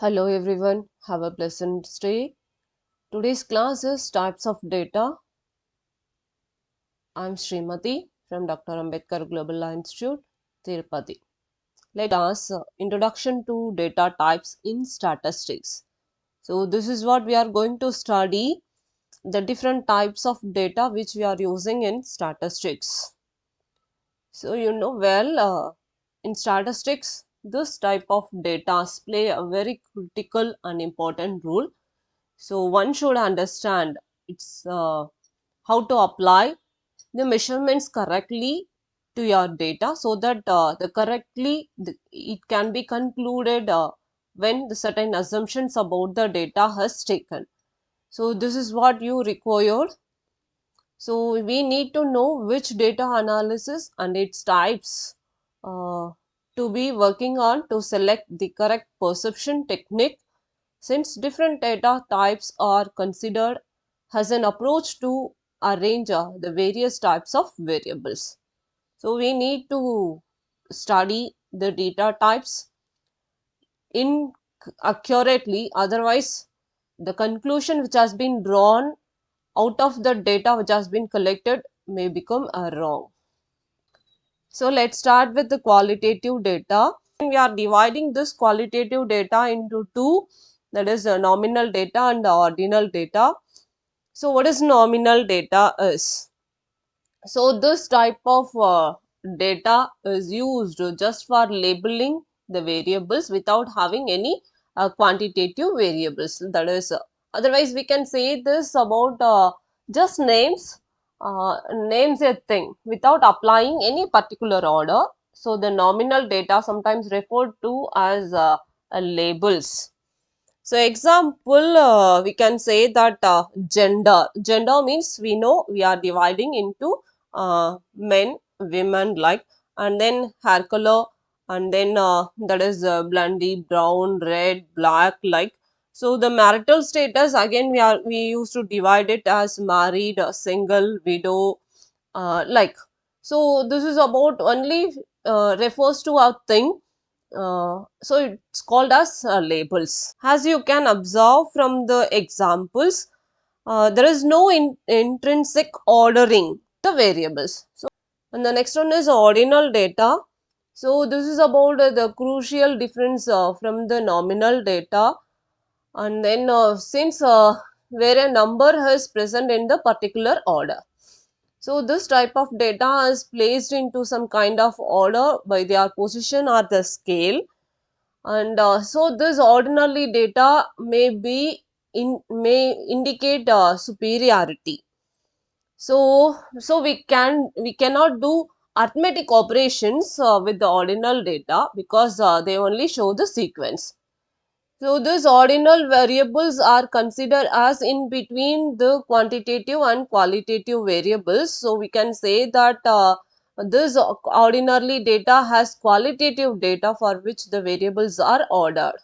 Hello everyone, have a pleasant stay. Today's class is types of data. I'm Srimati from Dr. Ambedkar Global Law Institute, Tirupati. Let us introduction to data types in statistics. So this is what we are going to study, the different types of data which we are using in statistics. So in statistics, this type of data play a very critical and important role. So one should understand it's how to apply the measurements correctly to your data so that it can be concluded when the certain assumptions about the data has taken. So this is what you required. So we need to know which data analysis and its types uh, to be working on to select the correct perception technique, since different data types are considered as an approach to arrange the various types of variables. So we need to study the data types in accurately, otherwise the conclusion which has been drawn out of the data which has been collected may become wrong. So let's start with the qualitative data. We are dividing this qualitative data into two, that is nominal data and ordinal data. So what is nominal data is? So this type of data is used just for labeling the variables without having any quantitative variables. That is, otherwise we can say this about just names a thing without applying any particular order. So the nominal data sometimes referred to as labels. So example, we can say that gender. Gender means we know we are dividing into men, women like, and then hair color, and then that is blondie, brown, red, black like. So the marital status, again we used to divide it as married, single, widow, like. So this is about only refers to a thing, so it's called as labels. As you can observe from the examples, there is no intrinsic ordering the variables. So, and the next one is ordinal data. So this is about the crucial difference from the nominal data, and then since where a number is present in the particular order. So this type of data is placed into some kind of order by their position or the scale, and so this ordinary data may indicate superiority. So we cannot do arithmetic operations with the ordinal data because they only show the sequence. So these ordinal variables are considered as in between the quantitative and qualitative variables. So we can say that this ordinary data has qualitative data for which the variables are ordered.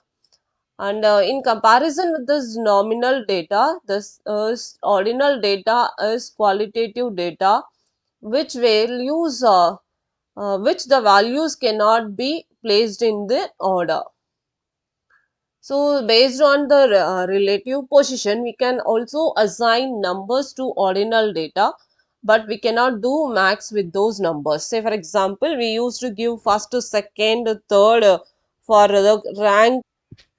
And in comparison with this nominal data, this ordinal data is qualitative data which which the values cannot be placed in the order. So based on the relative position, we can also assign numbers to ordinal data, but we cannot do max with those numbers. Say for example, we used to give first, second, third for the rank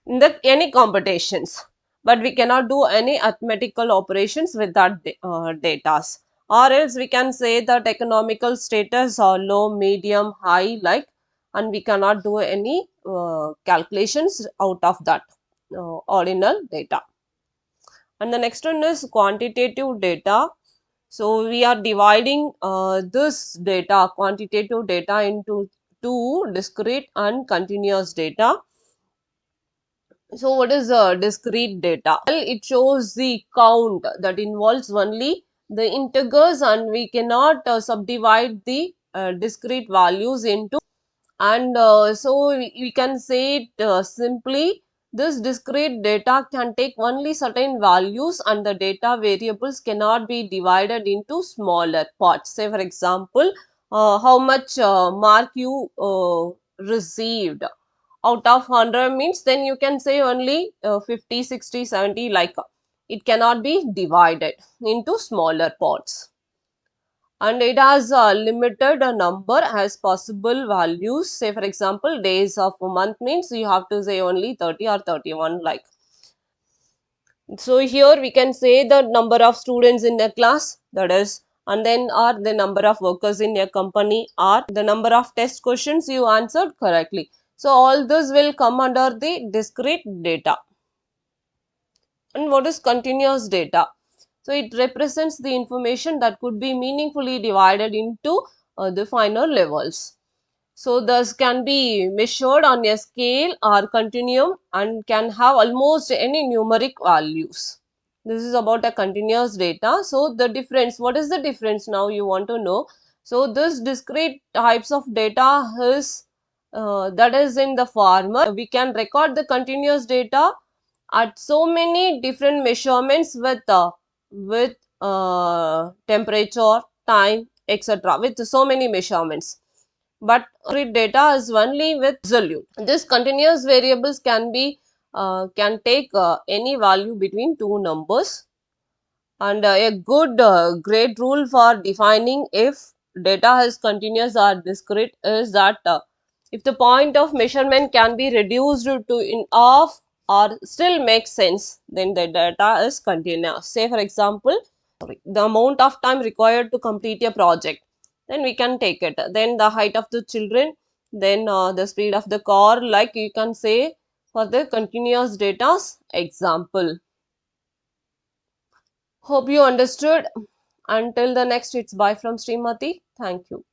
in the any competitions, but we cannot do any arithmetical operations with that data. Or else we can say that economical status or low, medium, high like, and we cannot do any calculations out of that ordinal data. And the next one is quantitative data. So we are dividing this data, quantitative data, into two: discrete and continuous data. So what is discrete data? Well, it shows the count that involves only the integers, and we cannot subdivide the discrete values into, and so we can say it simply, this discrete data can take only certain values and the data variables cannot be divided into smaller parts. Say for example, how much mark you received, out of 100 means then you can say only 50, 60, 70, like it cannot be divided into smaller parts. And it has a limited number as possible values. Say for example, days of a month means you have to say only 30 or 31, like. So here we can say the number of students in a class, that is, and then or the number of workers in a company, or the number of test questions you answered correctly. So all this will come under the discrete data. And what is continuous data? So it represents the information that could be meaningfully divided into the finer levels. So this can be measured on a scale or continuum and can have almost any numeric values. This is about a continuous data. So the difference, what is the difference now you want to know? So this discrete types of data is that is in the former. We can record the continuous data at so many different measurements with temperature, time, etc. with so many measurements. But discrete data is only with absolute. This continuous variables can take any value between two numbers. And a good great rule for defining if data is continuous or discrete is that if the point of measurement can be reduced to in half or still makes sense, then the data is continuous. Say for example, the amount of time required to complete a project, then we can take it. Then the height of the children, then the speed of the car, like you can say for the continuous data's example. Hope you understood. Until the next, it's bye from Srimati. Thank you.